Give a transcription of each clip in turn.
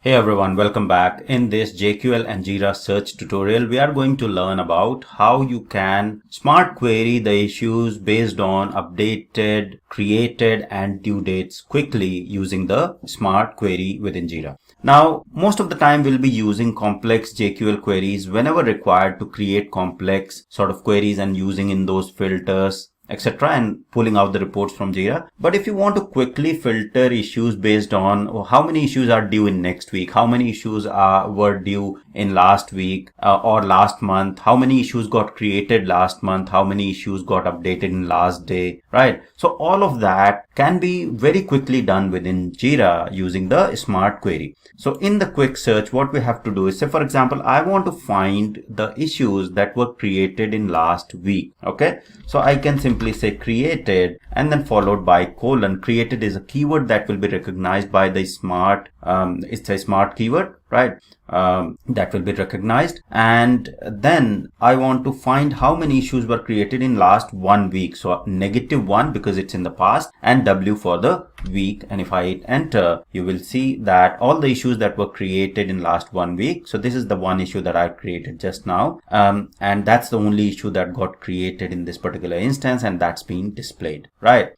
Hey everyone, welcome back. In this JQL and Jira search tutorial, we are going to learn about how you can smart query the issues based on updated, created and due dates quickly using the smart query within Jira. Now, most of the time we'll be using complex JQL queries whenever required to create complex sort of queries and using in those filters, etc., and pulling out the reports from Jira. But if you want to quickly filter issues based on how many issues are due in next week, how many issues were due in last week or last month, how many issues got created last month, how many issues got updated in last day, right? So all of that can be very quickly done within Jira using the smart query. So in the quick search, what we have to do is, say for example, I want to find the issues that were created in last week. Okay, so I can simply say created and then followed by colon. Created is a keyword that will be recognized by the smart, it's a smart keyword, right? That will be recognized, and then I want to find how many issues were created in last 1 week. So -1 because it's in the past, and W for the week. And if I hit enter, you will see that all the issues that were created in last 1 week. So this is the one issue that I created just now, and that's the only issue that got created in this particular instance, and that's being displayed, right?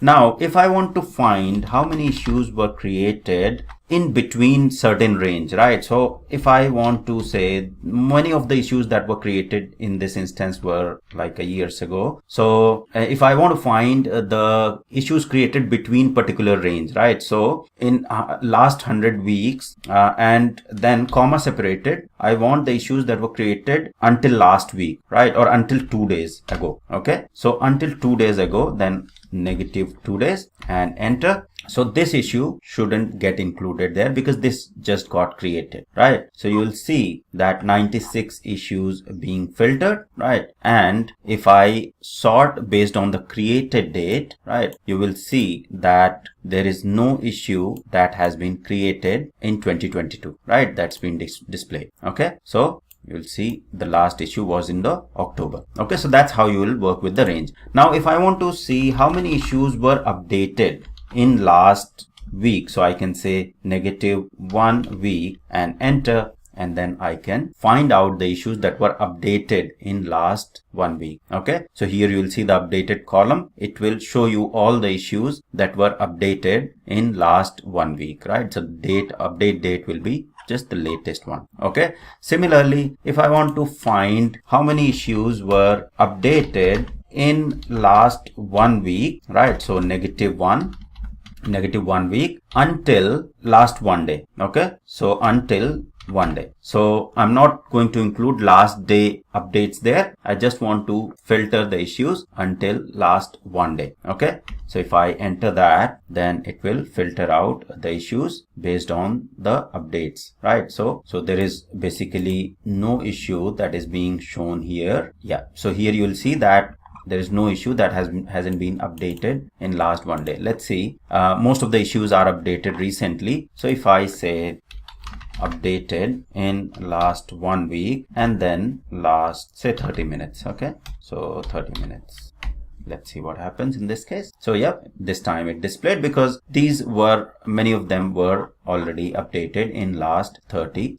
Now, if I want to find how many issues were created in between certain range, right? So if I want to say many of the issues that were created in this instance were like a years ago. So if I want to find the issues created between particular range, right? So in last 100 weeks and then comma separated, I want the issues that were created until last week, right? Or until 2 days ago. Okay. So until 2 days ago, then -2 days and enter. So this issue shouldn't get included there because this just got created, right? So you will see that 96 issues being filtered, right? And if I sort based on the created date, right, you will see that there is no issue that has been created in 2022, right? That's been displayed. Okay. So you'll see the last issue was in the October. Okay, so that's how you will work with the range. Now, if I want to see how many issues were updated in last week, so I can say -1 week and enter, and then I can find out the issues that were updated in last 1 week. Okay, so here you will see the updated column. It will show you all the issues that were updated in last 1 week, right? So update date will be just the latest one. Okay, similarly, if I want to find how many issues were updated in last 1 week, right? So -1 week until last 1 day. Okay, so until 1 day. So I'm not going to include last day updates there. I just want to filter the issues until last 1 day. Okay, so if I enter that, then it will filter out the issues based on the updates, right? So there is basically no issue that is being shown here. Yeah, so here you will see that there is no issue that hasn't been updated in last 1 day. Let's see. Most of the issues are updated recently. So if I say updated in last 1 week and then last, say 30 minutes. Okay, so 30 minutes. Let's see what happens in this case. So yeah, this time it displayed because many of them were already updated in last 30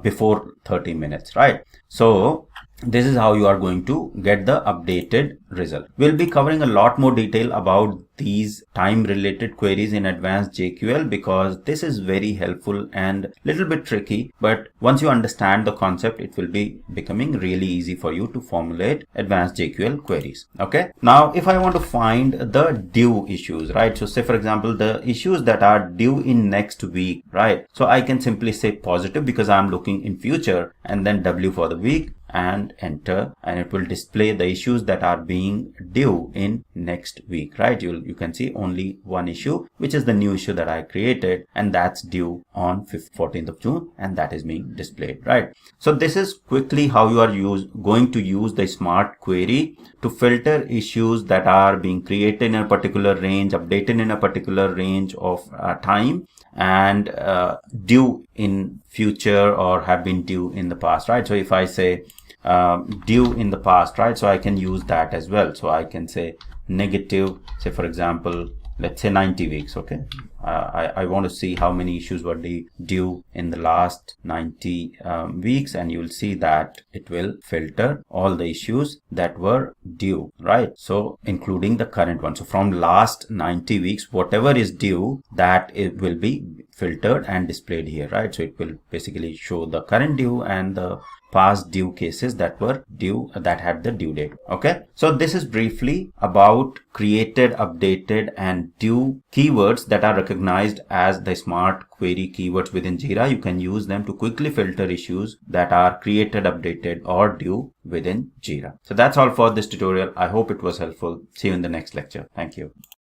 before 30 minutes, right? So this is how you are going to get the updated result. We'll be covering a lot more detail about these time related queries in advanced JQL because this is very helpful and little bit tricky, but once you understand the concept, it will be becoming really easy for you to formulate advanced JQL queries. Okay, now if I want to find the due issues, right? So say for example, the issues that are due in next week, right? So I can simply say positive because I'm looking in future, and then W for the week and enter, and it will display the issues that are being due in next week, right? You can see only one issue, which is the new issue that I created, and that's due on 14th of June, and that is being displayed, right? So this is quickly how you are going to use the smart query to filter issues that are being created in a particular range, updated in a particular range of time, and due in future or have been due in the past, right? So if I say due in the past, right, so I can use that as well. So I can say negative, say for example let's say 90 weeks. Okay, I want to see how many issues were due in the last 90 weeks, and you will see that it will filter all the issues that were due, right? So including the current one. So from last 90 weeks, whatever is due, that it will be filtered and displayed here, right? So it will basically show the current due and the past due cases that were due, that had the due date. Okay, so this is briefly about created, updated, and due keywords that are recognized as the smart query keywords within Jira. You can use them to quickly filter issues that are created, updated, or due within Jira. So that's all for this tutorial. I hope it was helpful. See you in the next lecture. Thank you.